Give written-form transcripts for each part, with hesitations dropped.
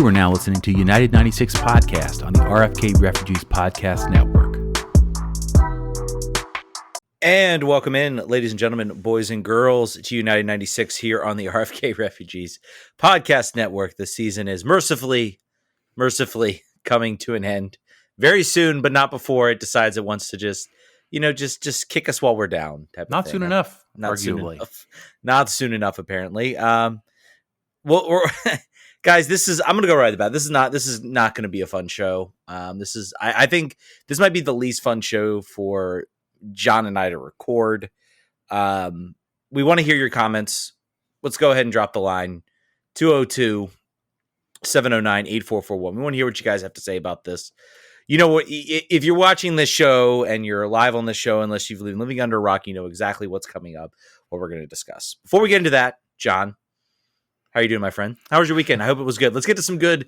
are now listening to United 96 Podcast on the RFK Refugees Podcast Network. And welcome in, ladies and gentlemen, boys and girls, to United 96 here on the RFK Refugees Podcast Network. The season is mercifully coming to an end very soon, but not before it decides it wants to just kick us while we're down. Not soon enough, arguably. Not soon enough, apparently. Well, guys, I'm going to go right about it. This is not going to be a fun show. I think this might be the least fun show for John and I to record. We want to hear your comments. Let's go ahead and drop the line 202-709-8441. We want to hear what you guys have to say about this. You know what? If you're watching this show and you're live on this show, unless you've been living under a rock, you know exactly what's coming up, what we're going to discuss. Before we get into that, John, how are you doing, my friend? How was your weekend? I hope it was good. Let's get to some good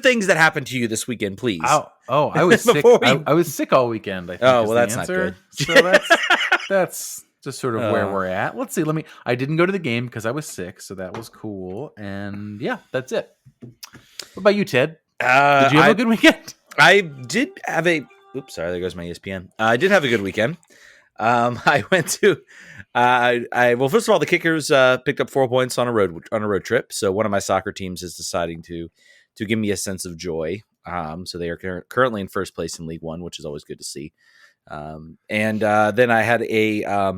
things that happened to you this weekend, please. Oh, I was sick. I was sick all weekend, I think. Oh, well, that's answer. Not good. So that's just sort of where we're at. Let's see. I didn't go to the game because I was sick, so that was cool. And yeah, that's it. What about you, Ted? Did you have a good weekend? I did have a. Oops, sorry. There goes my ESPN. I did have a good weekend. I went to. Well, first of all, the Kickers picked up 4 points on a road trip. So one of my soccer teams is deciding to give me a sense of joy. So they are currently in first place in League One, which is always good to see. And then I had a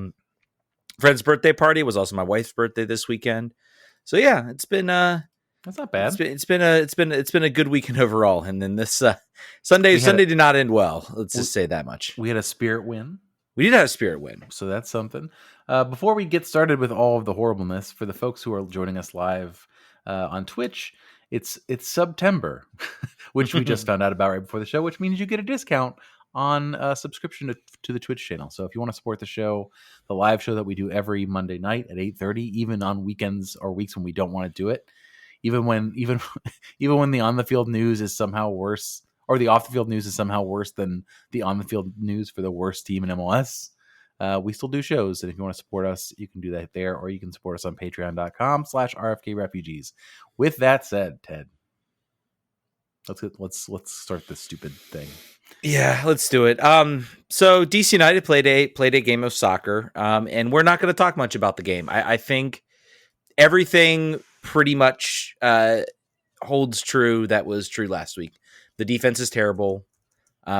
friend's birthday party. It was also my wife's birthday this weekend. So yeah, it's been that's not bad. It's been a good weekend overall. And then this Sunday did not end well. Let's just say that much. We had a Spirit win. We did have a Spirit win. So that's something. Before we get started with all of the horribleness, for the folks who are joining us live on Twitch, it's September, which we just found out about right before the show, which means you get a discount on a subscription to the Twitch channel. So if you want to support the show, the live show that we do every Monday night at 8:30, even on weekends or weeks when we don't want to do it, even when the on the field news is somehow worse, or the off the field news is somehow worse than the on the field news for the worst team in MLS, we still do shows. And if you want to support us, you can do that there, or you can support us on patreon.com/RFK Refugees. With that said, Ted, let's start this stupid thing. Yeah, let's do it. So DC United played a game of soccer, and we're not going to talk much about the game. I think everything pretty much holds true that was true last week. The defense is terrible.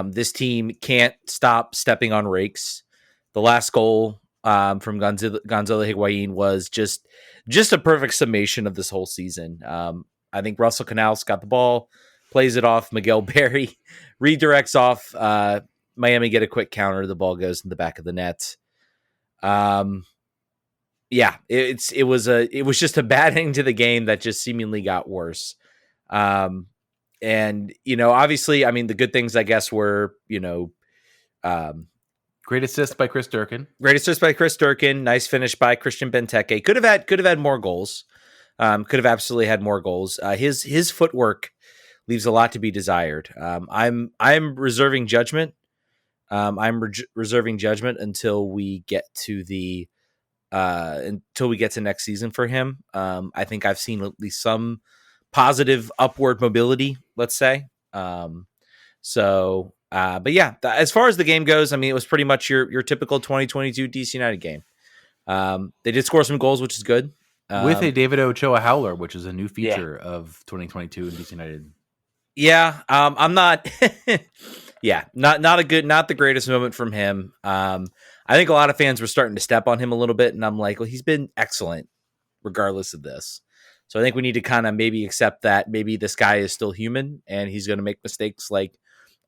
This team can't stop stepping on rakes. The last goal from Gonzalo Higuain was just a perfect summation of this whole season. I think Russell Canals got the ball, plays it off. Miguel Berry redirects off. Miami get a quick counter. The ball goes in the back of the net. Yeah, it was just a bad ending to the game that just seemingly got worse. And, obviously, I mean, the good things, I guess, were, great assist by Chris Durkin. Nice finish by Christian Benteke. Could have had more goals. Could have absolutely had more goals. His footwork leaves a lot to be desired. I'm reserving judgment. Reserving judgment until we get to next season for him. I think I've seen at least some positive upward mobility, let's say. But yeah, as far as the game goes, I mean, it was pretty much your typical 2022 DC United game. They did score some goals, which is good. With a David Ochoa howler, which is a new feature of 2022 in DC United. Yeah, I'm not. Yeah, not the greatest moment from him. I think a lot of fans were starting to step on him a little bit, and I'm like, well, he's been excellent regardless of this. So I think we need to kind of maybe accept that maybe this guy is still human and he's going to make mistakes like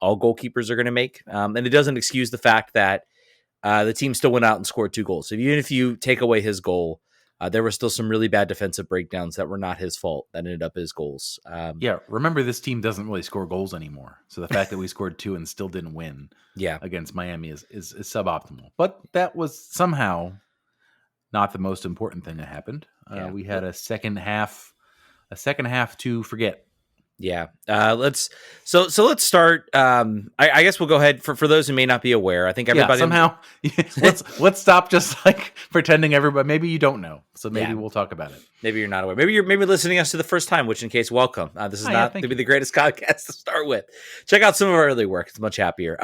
all goalkeepers are going to make. And it doesn't excuse the fact that the team still went out and scored 2 goals. So even if you take away his goal, there were still some really bad defensive breakdowns that were not his fault that ended up as goals. Yeah, remember, this team doesn't really score goals anymore. So the fact that we scored 2 and still didn't win against Miami is suboptimal. But that was somehow not the most important thing that happened. We had a second half to forget. Yeah. Let's start. I guess we'll go ahead for those who may not be aware. I think everybody somehow let's stop just like pretending everybody. Maybe you don't know, so maybe we'll talk about it. Maybe you're not aware. Maybe you're listening to us to the first time, which in case, welcome. This is not to be the greatest podcast to start with. Check out some of our early work. It's much happier.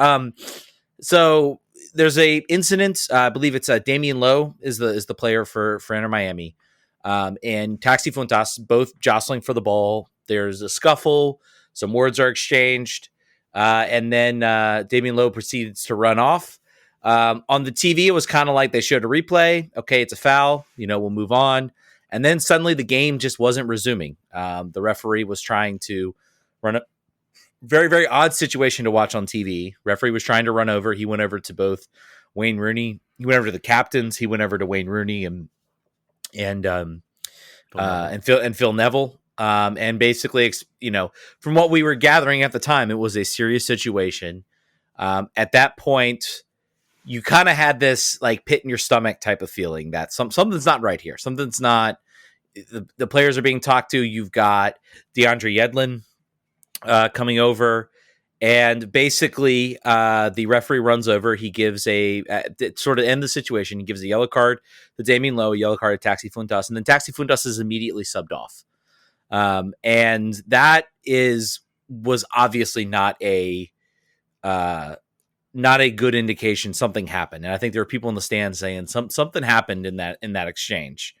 So there's a incident. I believe it's Damian Lowe is the player for Inter Miami, and Taxi Fountas both jostling for the ball. There's a scuffle. Some words are exchanged, and then Damian Lowe proceeds to run off. On the TV, it was kind of like they showed a replay. Okay, it's a foul. We'll move on. And then suddenly the game just wasn't resuming. The referee was trying to run a very, very odd situation to watch on TV. Referee was trying to run over. He went over to both Wayne Rooney. He went over to the captains. He went over to Wayne Rooney and Phil Neville. And basically, from what we were gathering at the time, it was a serious situation. At that point, you kind of had this like pit in your stomach type of feeling that something's not right here. Something's not. The players are being talked to. You've got DeAndre Yedlin coming over, and basically the referee runs over. He gives sort of end the situation. He gives a yellow card to Damian Lowe, a yellow card to Taxi Fountas, and then Taxi Fountas is immediately subbed off. And that was obviously not a good indication. Something happened, and I think there were people in the stands saying something happened in that exchange.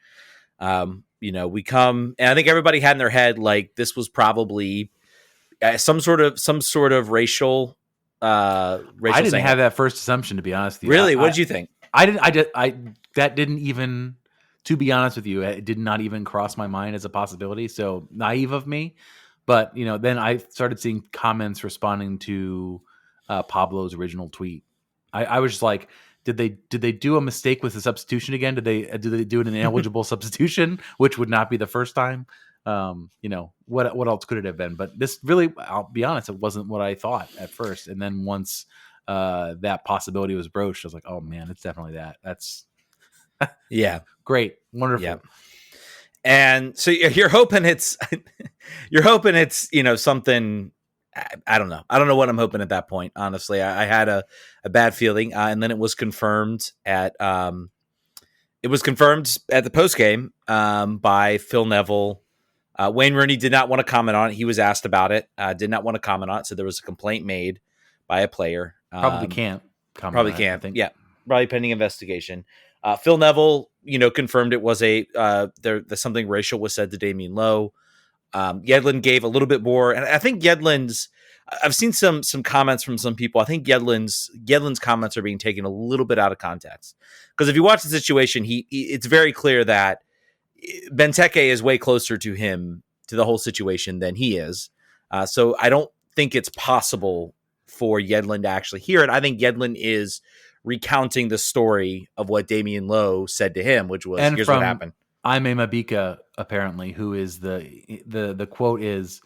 We come, and I think everybody had in their head like this was probably some sort of racial. I didn't have that first assumption, to be honest with you. Really, what did you think? That didn't even. To be honest with you, it did not even cross my mind as a possibility. So naive of me. But, then I started seeing comments responding to Pablo's original tweet. I was just like, did they do a mistake with the substitution again? Did they do an ineligible substitution, which would not be the first time? What else could it have been? But this really, I'll be honest, it wasn't what I thought at first. And then once that possibility was broached, I was like, oh man, it's definitely that. That's yeah. Great. Wonderful. Yeah. And so you're hoping it's something. I don't know. I don't know what I'm hoping at that point. Honestly, I had a bad feeling. And then it was confirmed at the post game by Phil Neville. Wayne Rooney did not want to comment on it. He was asked about it. Did not want to comment on it. So there was a complaint made by a player. Probably can't comment. Probably can't. I think. Yeah. Probably pending investigation. Phil Neville, confirmed it was something racial was said to Damian Lowe. Yedlin gave a little bit more, and I think I've seen some comments from some people. I think Yedlin's comments are being taken a little bit out of context, because if you watch the situation, it's very clear that Benteke is way closer to the whole situation than he is. So I don't think it's possible for Yedlin to actually hear it. I think Yedlin is recounting the story of what Damian Lowe said to him, which was, here's what happened. I'm a Mabika, apparently, who is the quote is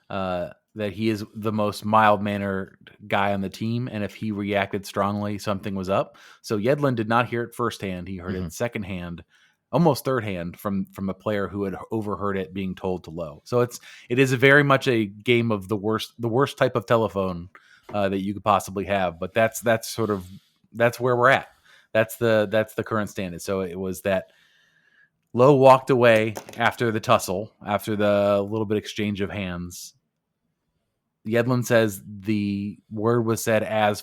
that he is the most mild-mannered guy on the team, and if he reacted strongly, something was up. So Yedlin did not hear it firsthand. He heard it secondhand, almost thirdhand, from a player who had overheard it being told to Lowe. So it is very much a game of the worst type of telephone that you could possibly have. But that's where we're at. That's the current standard. So it was that Lowe walked away after the tussle, after the little bit exchange of hands. Yedlin says the word was said as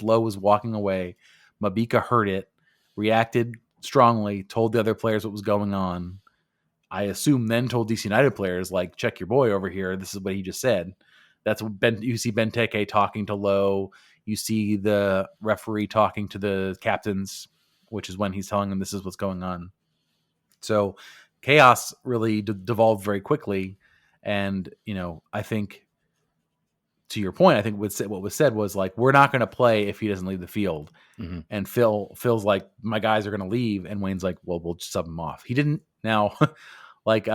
Lowe was walking away. Mabika heard it, reacted strongly, told the other players what was going on. I assume then told DC United players, like, check your boy over here. This is what he just said. That's what you see Benteke talking to Lowe. You see the referee talking to the captains, which is when he's telling them this is what's going on. So chaos really devolved very quickly. And, I think, to your point, I think what was said was like, we're not going to play if he doesn't leave the field. Mm-hmm. And Phil's like, my guys are going to leave. And Wayne's like, well, we'll just sub him off. He didn't. Now, like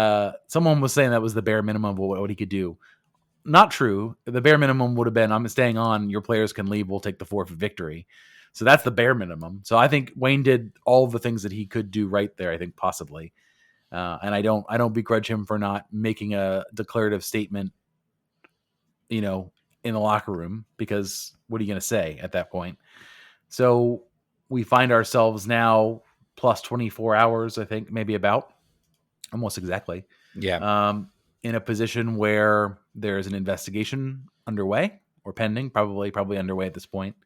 someone was saying that was the bare minimum of what he could do. Not true. The bare minimum would have been, I'm staying on, your players can leave, we'll take the forfeit victory. So that's the bare minimum. So I think Wayne did all the things that he could do right there, I think, possibly. And I don't begrudge him for not making a declarative statement, in the locker room, because what are you going to say at that point? So we find ourselves now plus 24 hours, I think, maybe about almost exactly. Yeah. In a position where there's an investigation underway or pending, probably underway at this point.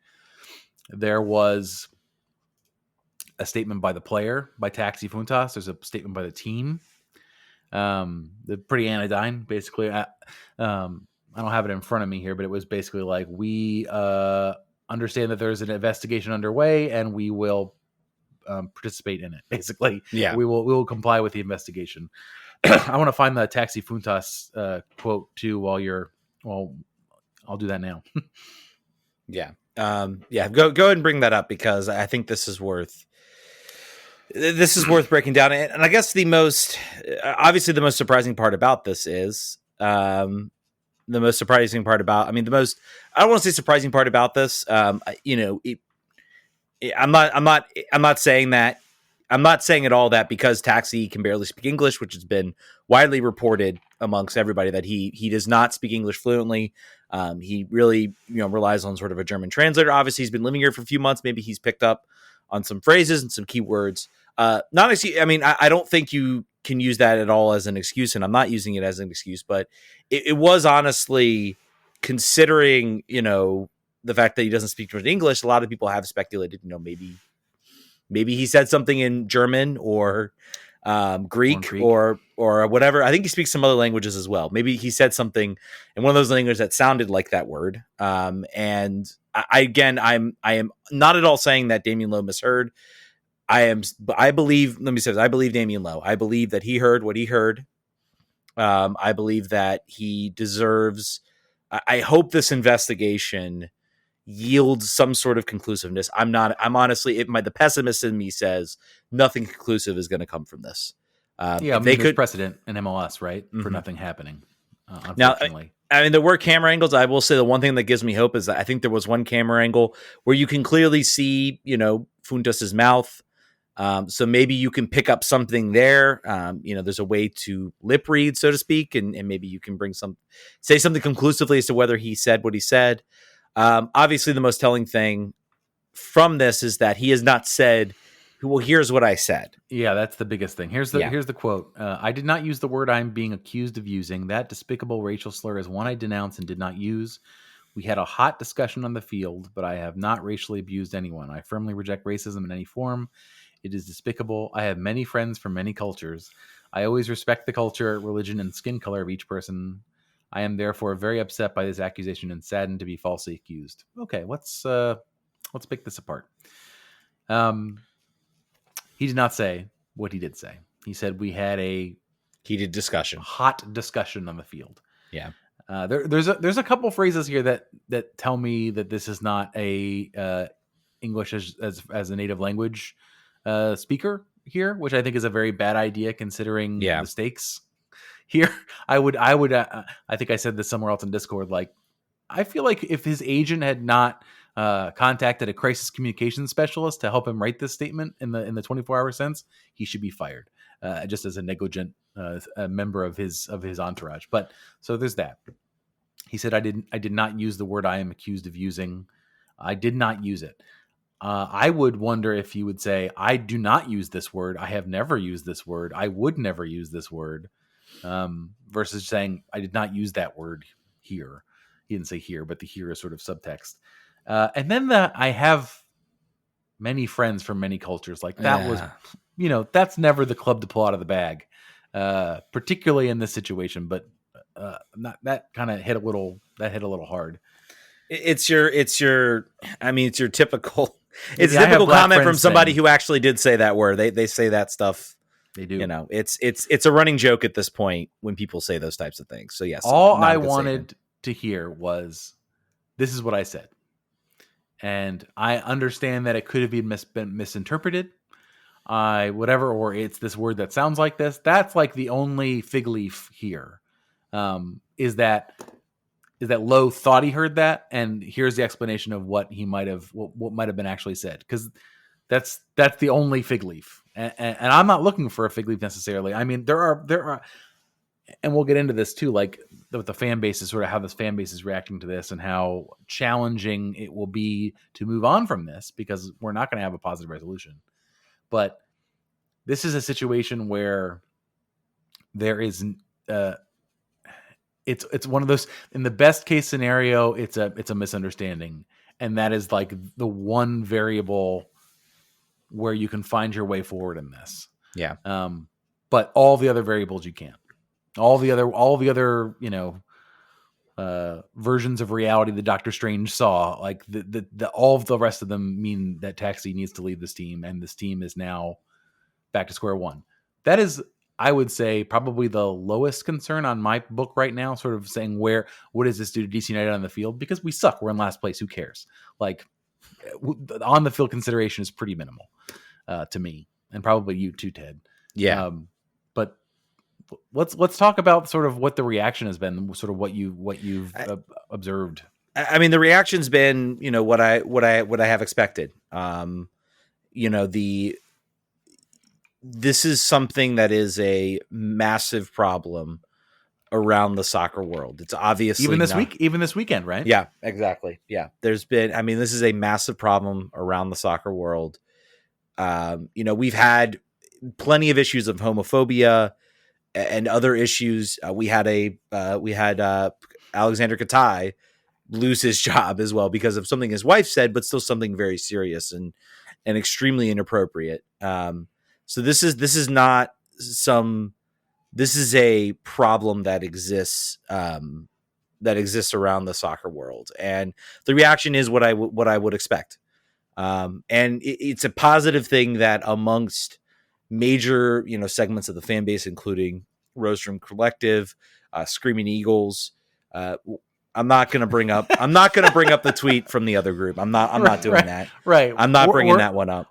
There was a statement by the player, by Taxi Fountas. There's a statement by the team. They're pretty anodyne, basically. I don't have it in front of me here, but it was basically like, we understand that there's an investigation underway, and we will participate in it. Basically, Yeah. we will comply with the investigation. I want to find the Taxi Fountas quote too. I'll do that now. Yeah. Go ahead and bring that up, because I think this is worth breaking down. And I guess the most surprising part about this is I don't want to say surprising part about this. I'm not saying that. I'm not saying at all that because Taxi can barely speak English, which has been widely reported amongst everybody, that he does not speak English fluently. He really, relies on sort of a German translator. Obviously, he's been living here for a few months. Maybe he's picked up on some phrases and some keywords. Not excuse. I mean, I don't think you can use that at all as an excuse, and I'm not using it as an excuse. But it was honestly, considering the fact that he doesn't speak English, a lot of people have speculated, maybe he said something in German or Greek or whatever. I think he speaks some other languages as well. Maybe he said something in one of those languages that sounded like that word. And I am not at all saying that Damian Lowe misheard. I believe Damian Lowe. I believe that he heard what he heard. I believe that he deserves. I hope this investigation yields some sort of conclusiveness. I'm honestly, the pessimist in me says nothing conclusive is going to come from this. There's precedent in MLS, right? For nothing happening. Unfortunately. Now, there were camera angles. I will say the one thing that gives me hope is that I think there was one camera angle where you can clearly see, Fountas's mouth. So maybe you can pick up something there. There's a way to lip read, so to speak, and maybe you can say something conclusively as to whether he said what he said. Obviously, the most telling thing from this is that he has not said, well, here's what I said. Yeah, that's the biggest thing. Here's the quote. I did not use the word I'm being accused of using. That despicable racial slur is one I denounce and did not use. We had a hot discussion on the field, but I have not racially abused anyone. I firmly reject racism in any form. It is despicable. I have many friends from many cultures. I always respect the culture, religion, and skin color of each person. I am therefore very upset by this accusation and saddened to be falsely accused. Okay, let's pick this apart. He did not say what he did say. He said we had a heated discussion, hot discussion on the field. Yeah. There's a couple phrases here that tell me that this is not a English as a native language speaker here, which I think is a very bad idea considering the stakes here. I think I said this somewhere else in Discord. Like, I feel like if his agent had not contacted a crisis communications specialist to help him write this statement in the 24-hour sense, he should be fired, just as a negligent member of his entourage. But so there's that. He said, I did not use the word I am accused of using. I did not use it. I would wonder if he would say, I do not use this word. I have never used this word. I would never use this word. Versus saying, I did not use that word here. He didn't say here, but the here is sort of subtext. And then I have many friends from many cultures. Like that was, that's never the club to pull out of the bag, particularly in this situation. But not that kind of hit a little hard. It's your typical. It's a typical comment from somebody who actually did say that word. They say that stuff. They do. It's a running joke at this point when people say those types of things. So yes, all I wanted to hear was, this is what I said. And I understand that it could have been misinterpreted. Or it's this word that sounds like this. That's like the only fig leaf here. Is that Lowe thought he heard that, and here's the explanation of what he might have, what might have been actually said. Because that's the only fig leaf And I'm not looking for a fig leaf necessarily. I mean, there are, and we'll get into this too, like with the fan bases, sort of how this fan base is reacting to this and how challenging it will be to move on from this, because we're not going to have a positive resolution. But this is a situation where there is, it's one of those, in the best case scenario, it's a misunderstanding. And that is like the one variable where you can find your way forward in this. Yeah. But all the other variables you can't. All the other, versions of reality that Doctor Strange saw, like the all of the rest of them mean that Taxi needs to leave this team, and this team is now back to square one. That is, I would say, probably the lowest concern on my book right now, sort of saying what does this do to DC United on the field? Because we suck. We're in last place. Who cares? Like, on the field consideration is pretty minimal to me, and probably you too, Ted. Yeah. But let's talk about sort of what the reaction has been, sort of what you've observed. I mean, the reaction's been, what I have expected. This is something that is a massive problem around the soccer world. It's obviously even this weekend, right? Yeah, exactly. Yeah. This is a massive problem around the soccer world. We've had plenty of issues of homophobia and other issues. We had Alexander Katai lose his job as well because of something his wife said, but still something very serious and extremely inappropriate. So this is a problem that exists around the soccer world, and the reaction is what I would expect. And it's a positive thing that amongst major, segments of the fan base, including Rostrum Collective, Screaming Eagles. I'm not going to bring up the tweet from the other group. I'm not doing that. Right. I'm not bringing that one up.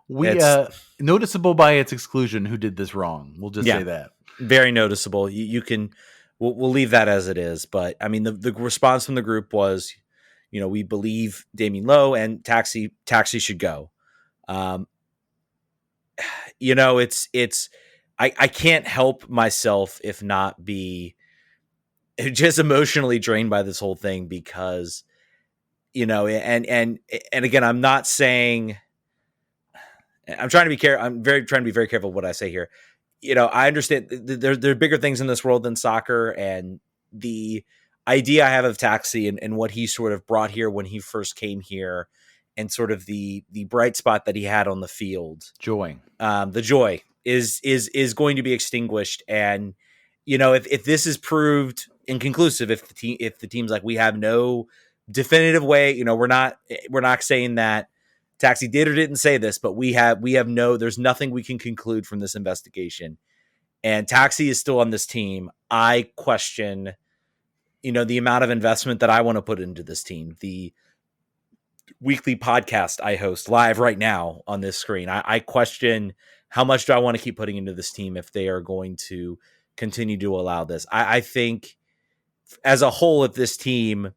Noticeable by its exclusion who did this wrong. We'll just say that. Very noticeable. We'll leave that as it is. But I mean, the response from the group was, we believe Damien Lowe and Taxi should go. I can't help myself if not be just emotionally drained by this whole thing because, and again, I'm not saying, I'm trying to be careful. I'm trying to be very careful what I say here. I understand there are bigger things in this world than soccer, and the idea I have of Taxi and what he sort of brought here when he first came here, and sort of the bright spot that he had on the field, the joy is going to be extinguished. And if this is proved inconclusive, if the team's like, we have no definitive way, we're not saying that Taxi did or didn't say this, but there's nothing we can conclude from this investigation, and Taxi is still on this team. I question, the amount of investment that I want to put into this team. The weekly podcast I host live right now on this screen, I question how much do I want to keep putting into this team if they are going to continue to allow this. I think as a whole, if this team,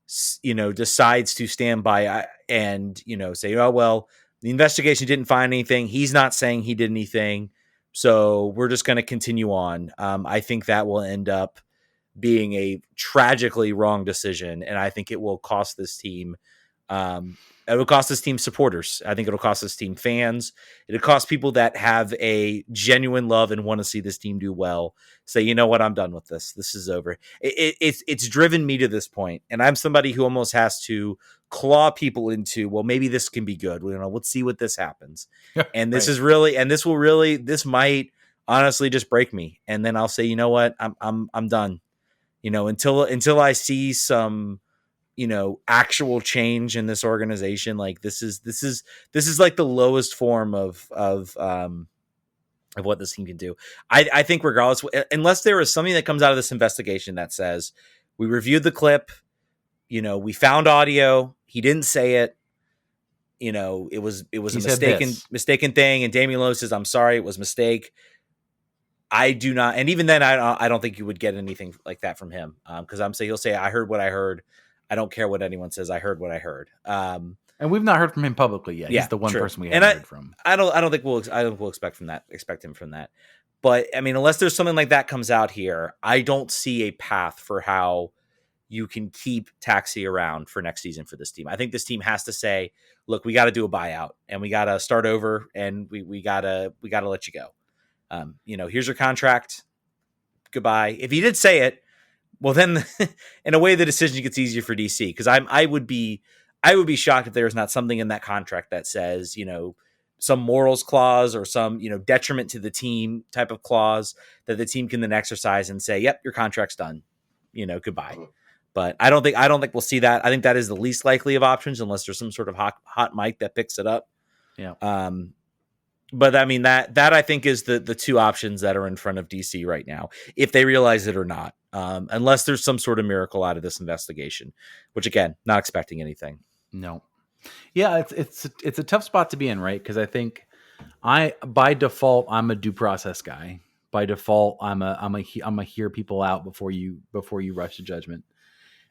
decides to stand by and, say, oh, well, the investigation didn't find anything. He's not saying he did anything, so we're just going to continue on. I think that will end up being a tragically wrong decision, and I think it will cost this team. It will cost this team supporters. I think it'll cost this team fans. It'll cost people that have a genuine love and want to see this team do well. Say, you know what, I'm done with this. This is over. It's driven me to this point, and I'm somebody who almost has to claw people into, well, maybe this can be good. Let's see what this happens. And this is really, and this might honestly just break me. And then I'll say, you know what, I'm done. Until I see some, actual change in this organization. Like this is like the lowest form of what this team can do. I think regardless, unless there is something that comes out of this investigation that says we reviewed the clip, we found audio, he didn't say it, it was a mistaken thing, and Damien Lowe says, I'm sorry, it was a mistake. I do not, and even then, I don't think you would get anything like that from him, because he'll say, I heard what I heard. I don't care what anyone says. I heard what I heard. And we've not heard from him publicly yet. Yeah, he's the one true. person we haven't heard from. I don't think we'll expect him from that. But I mean, unless there's something like that comes out here, I don't see a path for how you can keep Taxi around for next season for this team. I think this team has to say, look, we got to do a buyout and we got to start over and we gotta let you go. Here's your contract. Goodbye. If he did say it, well, then in a way, the decision gets easier for DC, because I would be shocked if there is not something in that contract that says, some morals clause or some, detriment to the team type of clause that the team can then exercise and say, yep, your contract's done, goodbye. But I don't think we'll see that. I think that is the least likely of options, unless there's some sort of hot mic that picks it up. Yeah. But I mean, that I think is the two options that are in front of DC right now, if they realize it or not, unless there's some sort of miracle out of this investigation, which again, not expecting anything. No. Yeah, it's a tough spot to be in, right? Because I think by default I'm a due process guy. By default, I'm a hear people out before you rush to judgment.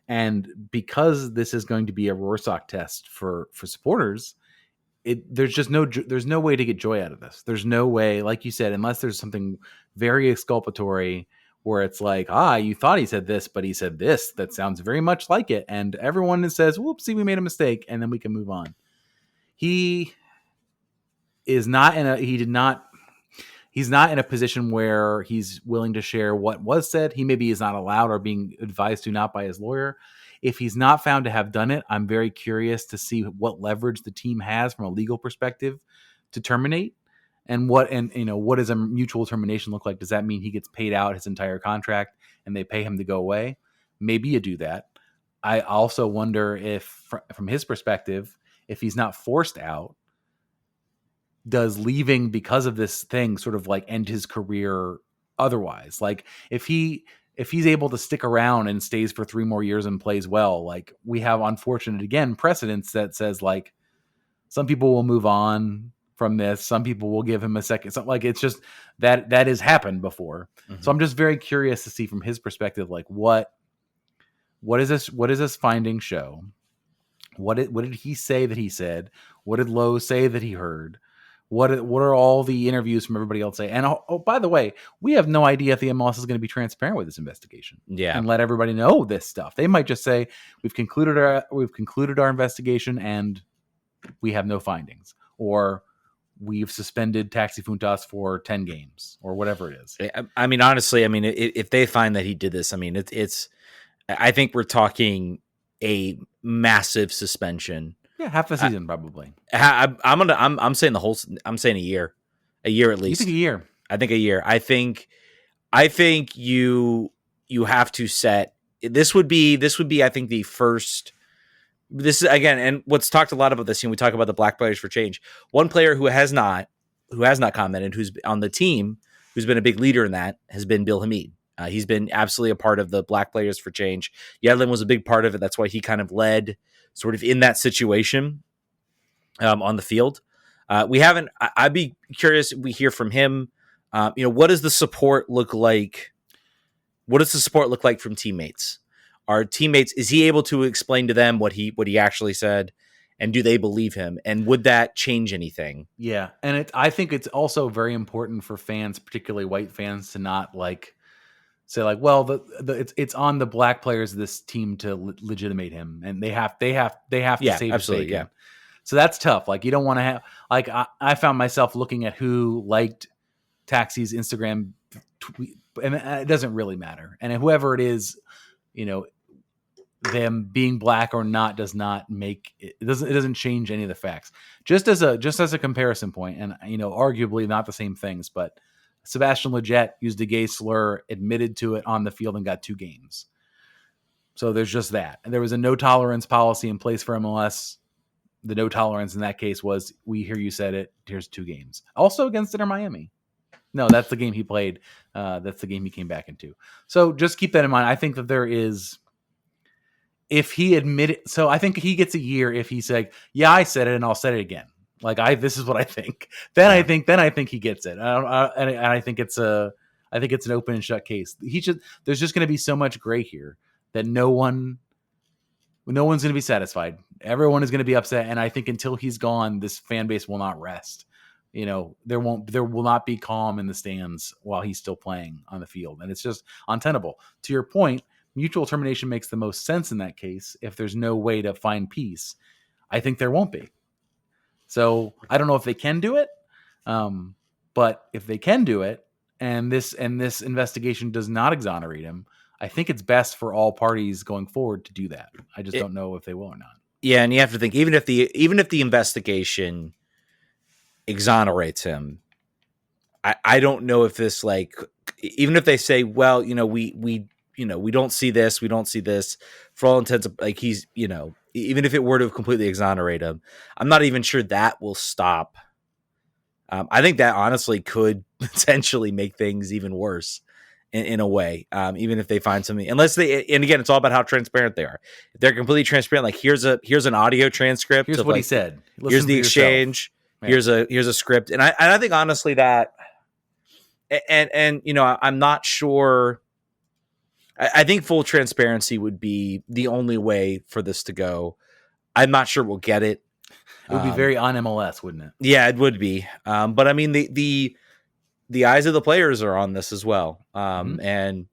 And because this is going to be a Rorschach test for supporters, there's no way to get joy out of this. There's no way, like you said, unless there's something very exculpatory where it's like, you thought he said this, but he said this that sounds very much like it, and everyone says, whoopsie, we made a mistake, and then we can move on. He's not in a position where he's willing to share what was said. He maybe is not allowed or being advised to not by his lawyer. If he's not found to have done it, I'm very curious to see what leverage the team has from a legal perspective to terminate, and what does a mutual termination look like? Does that mean he gets paid out his entire contract and they pay him to go away? Maybe you do that. I also wonder if, from his perspective, if he's not forced out, does leaving because of this thing sort of like end his career otherwise? Like if he's able to stick around and stays for 3 more years and plays well, like we have unfortunate, again, precedents that says like some people will move on from this. Some people will give him a second. So like, it's just that has happened before. Mm-hmm. So I'm just very curious to see from his perspective, like what is this finding show? What did he say that he said? What did Lowe say that he heard? What are all the interviews from everybody else say? And by the way, we have no idea if the MLS is going to be transparent with this investigation. Yeah, and let everybody know this stuff. They might just say we've concluded our investigation and we have no findings, or we've suspended Taxi Fountas for 10 games, or whatever it is. I mean, honestly, I mean, if they find that he did this, I mean, it's. I think we're talking a massive suspension. Yeah, half a season probably. I'm saying I'm saying a year at least. You think a year? I think a year. I think you have to set. This would be I think the first. This is again, and what's talked a lot about this. We talk about the Black Players for Change. One player who has not commented, who's on the team, who's been a big leader in that, has been Bill Hamid. He's been absolutely a part of the Black Players for Change. Yedlin was a big part of it. That's why he kind of led sort of in that situation on the field. We haven't. I'd be curious if we hear from him. What does the support look like? What does the support look like from teammates? Our teammates, is he able to explain to them what he actually said, and do they believe him? And would that change anything? Yeah, and I think it's also very important for fans, particularly white fans, to not like say like, well, it's on the Black players of this team to legitimate him, and they have to save absolutely, his bacon. So that's tough. Like you don't want to have like I found myself looking at who liked Taxi's Instagram tweet, and it doesn't really matter. And whoever it is, them being Black or not does not make it doesn't change any of the facts. Just as a comparison point, and arguably not the same things, but Sebastian Lletget used a gay slur, admitted to it on the field, and got 2 games. So there's just that. And there was a no tolerance policy in place for MLS. The no tolerance in that case was, we hear you said it, here's 2 games. Also against Inter Miami. No, that's the game he played. That's the game he came back into. So just keep that in mind. I think that there is, if he admitted, so I think he gets a year if he's like, yeah, I said it and I'll say it again. Like this is what I think. Then I think he gets it. And I think it's an open and shut case. There's just going to be so much gray here that no one, no one's going to be satisfied. Everyone is going to be upset. And I think until he's gone, this fan base will not rest. There will not be calm in the stands while he's still playing on the field. And it's just untenable. To your point, mutual termination makes the most sense in that case. If there's no way to find peace, I think there won't be. So I don't know if they can do it. But if they can do it, and this investigation does not exonerate him, I think it's best for all parties going forward to do that. I just don't know if they will or not. Yeah, and you have to think, even if the investigation exonerates him, I don't know if this, like, even if they say, well, we don't see this, for all intents, like, he's, even if it were to completely exonerate him, I'm not even sure that will stop. I think that honestly could potentially make things even worse in a way, even if they find something, and again, it's all about how transparent they are. If they're completely transparent, like, here's an audio transcript. Here's what he said. Here's the exchange. Yeah. Here's a script. And I think honestly that, and I'm not sure. I think full transparency would be the only way for this to go. I'm not sure we'll get it. It would be very on MLS, wouldn't it? Yeah, it would be. But I mean, the eyes of the players are on this as well. And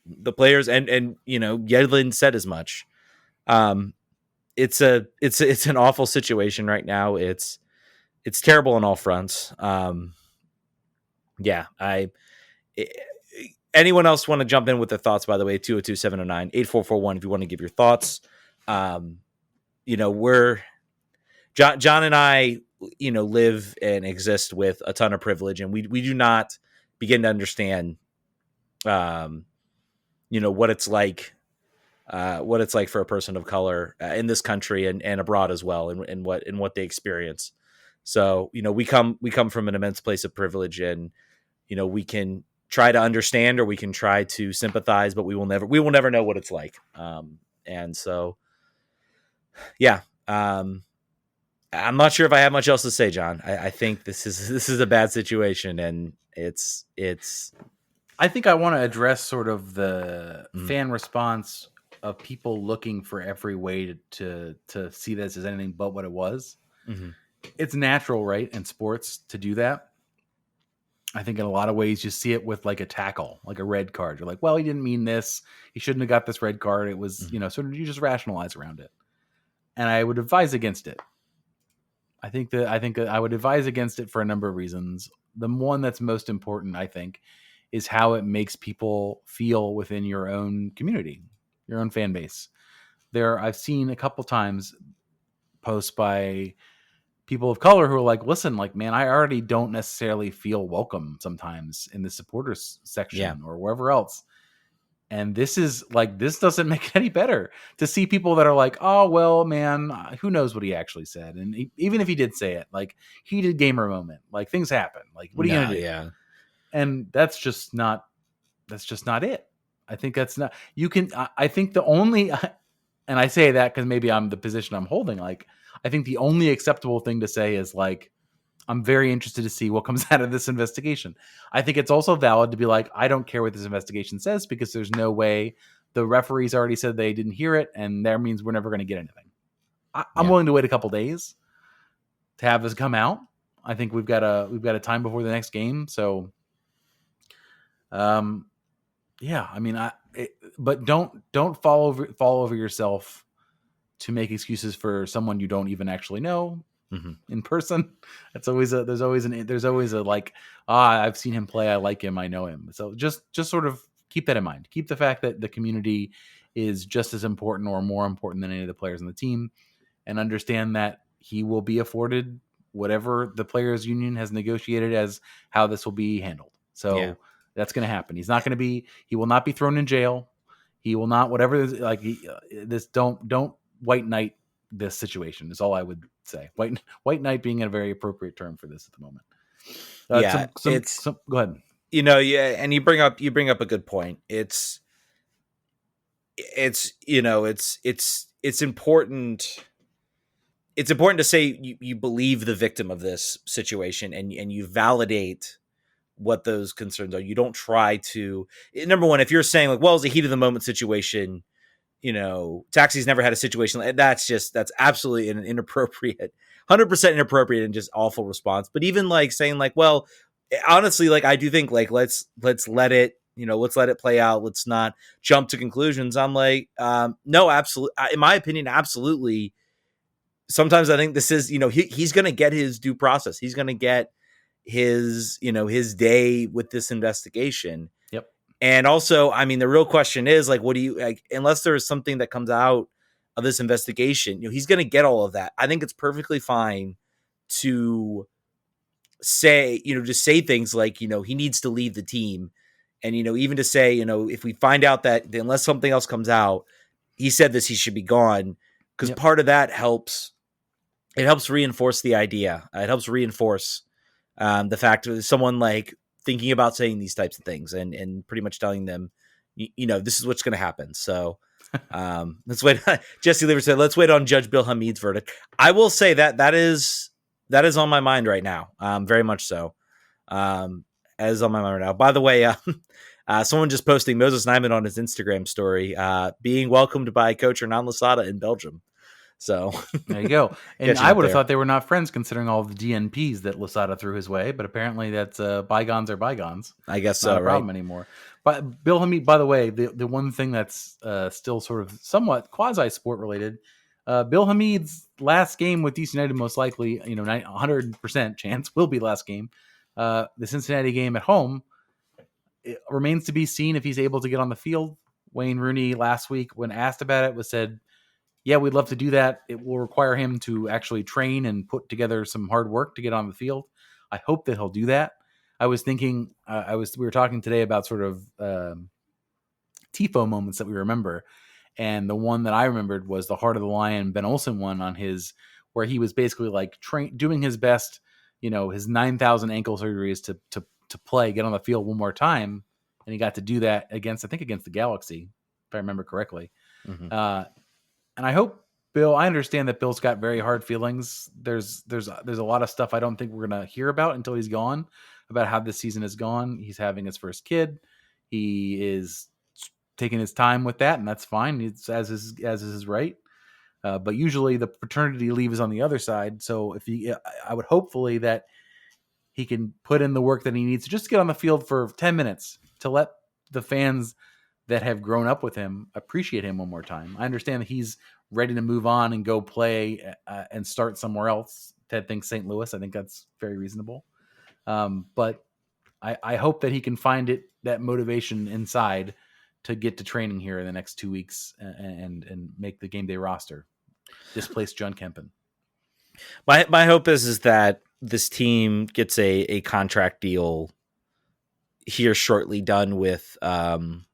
the players and Yedlin said as much. It's an awful situation right now. It's terrible on all fronts. Anyone else want to jump in with their thoughts, by the way, 202-709-8441 if you want to give your thoughts. We're John and I, live and exist with a ton of privilege, and we do not begin to understand, what it's like for a person of color in this country and abroad as well, and what they experience. So, we come from an immense place of privilege, and, we can try to understand, or we can try to sympathize, but we will never know what it's like. And so, yeah, I'm not sure if I have much else to say, John. I think this is a bad situation, and it's. I think I want to address sort of the fan response of people looking for every way to see this as anything but what it was. Mm-hmm. It's natural, right, in sports to do that. I think in a lot of ways you see it with like a tackle, like a red card. You're like, well, he didn't mean this. He shouldn't have got this red card. It was, sort of, you just rationalize around it. And I would advise against it. I think I would advise against it for a number of reasons. The one that's most important, I think, is how it makes people feel within your own community, your own fan base. I've seen a couple times posts by people of color who are like, listen, like, man, I already don't necessarily feel welcome sometimes in the supporters section or wherever else. And this doesn't make it any better to see people that are like, oh, well, man, who knows what he actually said. And even if he did say it, like, heated gamer moment, like, things happen. Like, what are you going to do? Yeah. And that's just not it. I think that's not, I think the only, and I say that because maybe I'm the position I'm holding. Like, I think the only acceptable thing to say is like, I'm very interested to see what comes out of this investigation. I think it's also valid to be like, I don't care what this investigation says because there's no way. The referees already said they didn't hear it, and that means we're never going to get anything. I'm willing to wait a couple days to have this come out. I think we've got a time before the next game, so yeah. I mean, but don't fall over yourself to make excuses for someone you don't even actually know. Mm-hmm. In person. That's always there's always a like, I've seen him play, I like him, I know him. So just sort of keep that in mind. Keep the fact that the community is just as important or more important than any of the players on the team, and understand that he will be afforded whatever the players union has negotiated as how this will be handled. So that's going to happen. He will not be thrown in jail. He will not, whatever, like, don't white knight this situation is all I would say. White knight being a very appropriate term for this at the moment. Go ahead. And you bring up a good point. It's important. It's important to say you believe the victim of this situation, and you validate what those concerns are. You don't try to, number one, if you're saying like, well, it's a heat of the moment situation, Taxi's never had a situation that's absolutely an inappropriate, 100% inappropriate and just awful response. But even like saying like, well, honestly, like I do think like let's let it, let's let it play out. Let's not jump to conclusions. I'm like, no, absolutely. In my opinion, absolutely. Sometimes I think this is, he's going to get his due process. He's going to get his day with this investigation. Yep. And also, I mean, the real question is like, what do you like? Unless there is something that comes out of this investigation, he's going to get all of that. I think it's perfectly fine to say, just say things like, he needs to leave the team, and even to say, if we find out that unless something else comes out, he said this, he should be gone, because part of that helps. It helps reinforce the idea. It helps reinforce the fact that someone like thinking about saying these types of things and pretty much telling them, this is what's going to happen. So let's wait. Jesse Lever said, let's wait on Judge Bill Hamid's verdict. I will say that is on my mind right now. Very much so. As on my mind right now. By the way, someone just posting Moses Nyman on his Instagram story, being welcomed by coach Hernan Losada in Belgium. So there you go. And I would have thought they were not friends considering all the DNPs that Losada threw his way, but apparently that's bygones are bygones. I guess not so, a problem anymore. But Bill Hamid, by the way, the one thing that's still sort of somewhat quasi sport related, Bill Hamid's last game with DC United, most likely, 100% chance will be last game. The Cincinnati game at home, it remains to be seen if he's able to get on the field. Wayne Rooney last week, when asked about it, said, yeah, we'd love to do that. It will require him to actually train and put together some hard work to get on the field. I hope that he'll do that. I was thinking, we were talking today about sort of TIFO moments that we remember. And the one that I remembered was the Heart of the Lion, Ben Olsen one on his, where he was basically like doing his best, his 9,000 ankle surgeries to play, get on the field one more time. And he got to do that against the Galaxy, if I remember correctly. Mm-hmm. And I hope Bill, I understand that Bill's got very hard feelings. There's a lot of stuff I don't think we're going to hear about until he's gone, about how this season has gone. He's having his first kid. He is taking his time with that, and that's fine. It's as is his right. But usually the paternity leave is on the other side. So I would hopefully that he can put in the work that he needs to just get on the field for 10 minutes to let the fans that have grown up with him appreciate him one more time. I understand that he's ready to move on and go play and start somewhere else. Ted thinks St. Louis. I think that's very reasonable. But I hope that he can find that motivation inside to get to training here in the next 2 weeks and make the game day roster. Displace John Kempen. My hope is that this team gets a contract deal here shortly, done with Ochoa.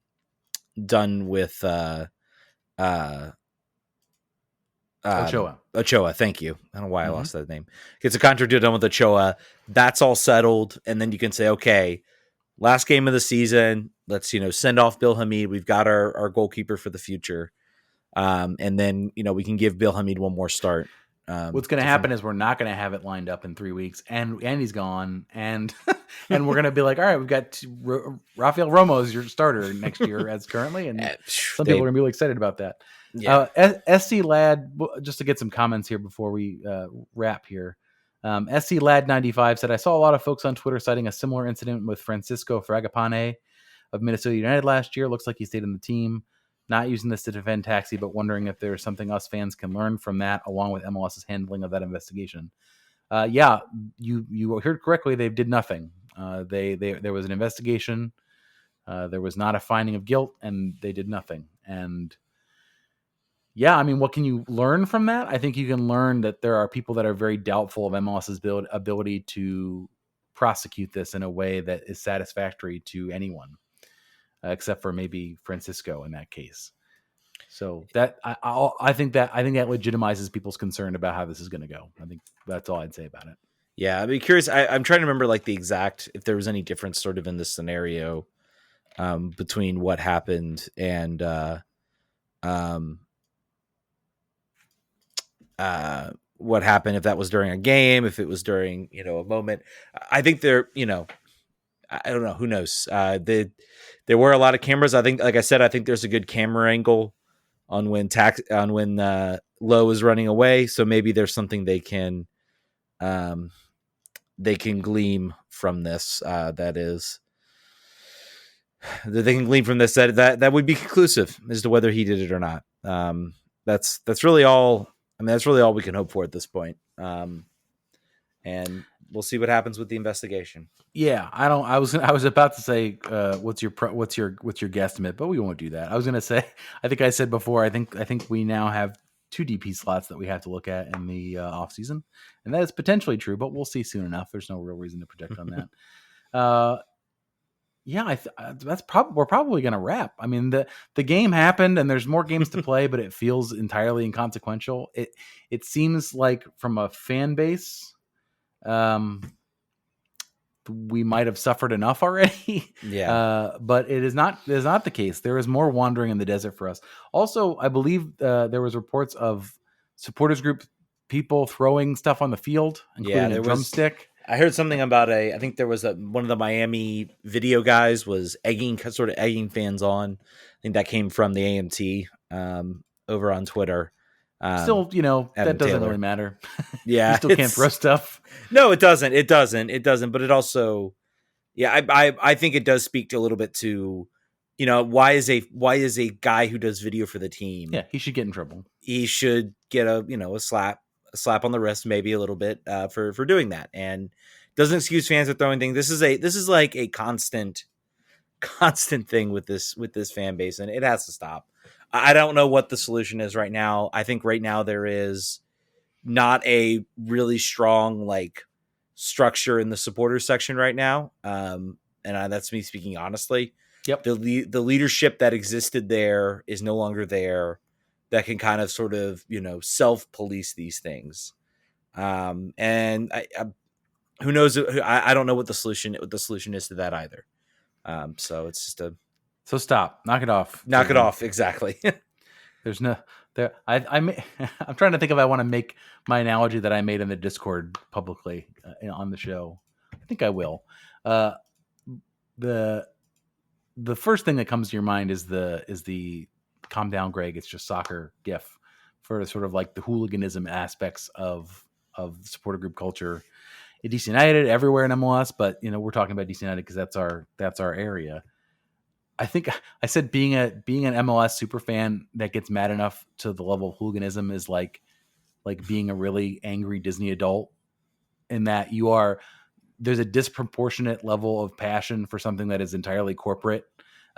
Thank you. I don't know why I lost that name. Gets a contract deal done with Ochoa. That's all settled. And then you can say, okay, last game of the season, let's, send off Bill Hamid. We've got our goalkeeper for the future. And then, we can give Bill Hamid one more start. What's going to happen is we're not going to have it lined up in 3 weeks, and he's gone, and and we're going to be like, all right, we've got Rafael Romo as your starter next year as currently, and some people are going to be really excited about that. Yeah. SC Lad, just to get some comments here before we wrap here. SC Lad 95 said, I saw a lot of folks on Twitter citing a similar incident with Francisco Fragapane of Minnesota United last year. Looks like he stayed in the team. Not using this to defend Taxi, but wondering if there's something us fans can learn from that, along with MLS's handling of that investigation. Yeah, you heard correctly. They did nothing. There was an investigation. There was not a finding of guilt, and they did nothing. And yeah, I mean, what can you learn from that? I think you can learn that there are people that are very doubtful of MLS's ability to prosecute this in a way that is satisfactory to anyone. Except for maybe Francisco in that case. So that I think that legitimizes people's concern about how this is going to go. I think that's all I'd say about it. Yeah, I'd be curious. I'm trying to remember like the exact, if there was any difference sort of in this scenario between what happened and what happened, if that was during a game, if it was during, a moment. I think there, I don't know. Who knows? There were a lot of cameras. I think, like I said, I think there's a good camera angle when Lowe is running away. So maybe there's something they can glean from this. That they can glean from this that would be conclusive as to whether he did it or not. That's really all. I mean, that's really all we can hope for at this point. And we'll see what happens with the investigation. Yeah, I was about to say, what's your guesstimate, but we won't do that. I was going to say, I think I said before, I think we now have 2 DP slots that we have to look at in the off season, and that is potentially true, but we'll see soon enough. There's no real reason to project on that. Yeah, we're probably going to wrap. I mean, the game happened, and there's more games to play, but it feels entirely inconsequential. It seems like from a fan base, we might have suffered enough already. Yeah. But it is not the case. There is more wandering in the desert for us. Also, I believe there was reports of supporters group people throwing stuff on the field, including a drumstick. I heard something about I think there was one of the Miami video guys was egging fans on. I think that came from the AMT over on Twitter. Still, that doesn't really matter. Yeah. You still can't throw stuff. No, it doesn't. But it also, yeah, I think it does speak to a little bit to, why is a guy who does video for the team? Yeah, he should get in trouble. He should get a slap on the wrist, maybe a little bit for doing that, and doesn't excuse fans for throwing things. This is like a constant thing with this fan base, and it has to stop. I don't know what the solution is right now. I think right now there is not a really strong structure in the supporters section right now, and that's me speaking honestly. Yep. The leadership that existed there is no longer there. That can kind of sort of, self-police these things. And who knows? I don't know what the solution is to that either. So it's just so stop, knock it off. Exactly. There's no there. I'm trying to think if I want to make my analogy that I made in the Discord publicly on the show. I think I will. The first thing that comes to your mind is the calm down, Greg, it's just soccer gif for sort of like the hooliganism aspects of the supporter group culture at DC United, everywhere in MLS, but we're talking about DC United because that's our area. I think I said being an MLS super fan that gets mad enough to the level of hooliganism is like being a really angry Disney adult, in that there's a disproportionate level of passion for something that is entirely corporate.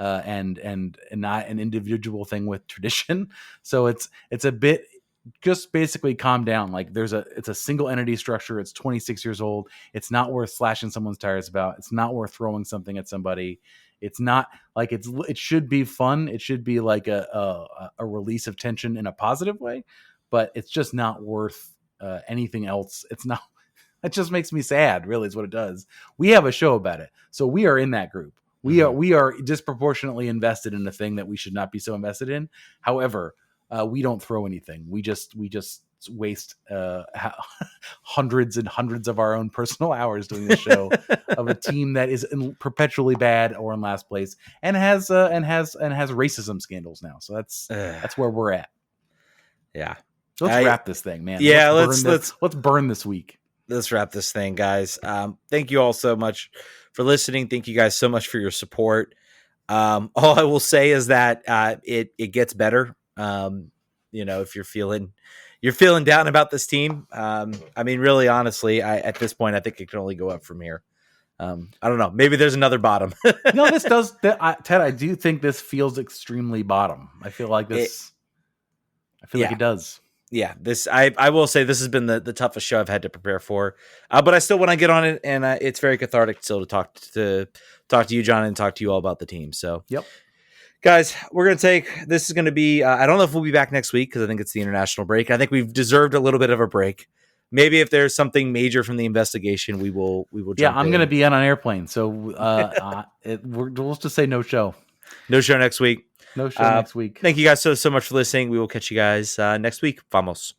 And not an individual thing with tradition. So it's a bit, just basically calm down. Like it's a single entity structure. It's 26 years old. It's not worth slashing someone's tires about. It's not worth throwing something at somebody. It's not like it should be fun. It should be like a release of tension in a positive way, but it's just not worth anything else. It's not, it just makes me sad, really, is what it does. We have a show about it. So we are in that group. We are disproportionately invested in a thing that we should not be so invested in. However, we don't throw anything. We just waste hundreds and hundreds of our own personal hours doing this show of a team that is perpetually bad or in last place and has racism scandals now. So that's where we're at. Yeah. Let's wrap this thing, man. Yeah, let's burn this week. Let's wrap this thing, guys. Thank you all so much for listening. Thank you guys so much for your support. All I will say is that it gets better. If you're feeling down about this team, I mean, really, honestly, at this point, I think it can only go up from here. I don't know. Maybe there's another bottom. No, this does. Ted, I do think this feels extremely bottom. I feel like this. Like it does. Yeah, I will say this has been the toughest show I've had to prepare for, but I still want to get on it, and it's very cathartic still to talk to you, John, and talk to you all about the team. So, yep, guys, this is going to be. I don't know if we'll be back next week because I think it's the international break. I think we've deserved a little bit of a break. Maybe if there's something major from the investigation, we will. Yeah, I'm going to be on an airplane, so we'll just say no show. No show next week. No show next week. Thank you guys so much for listening. We will catch you guys next week. Vamos.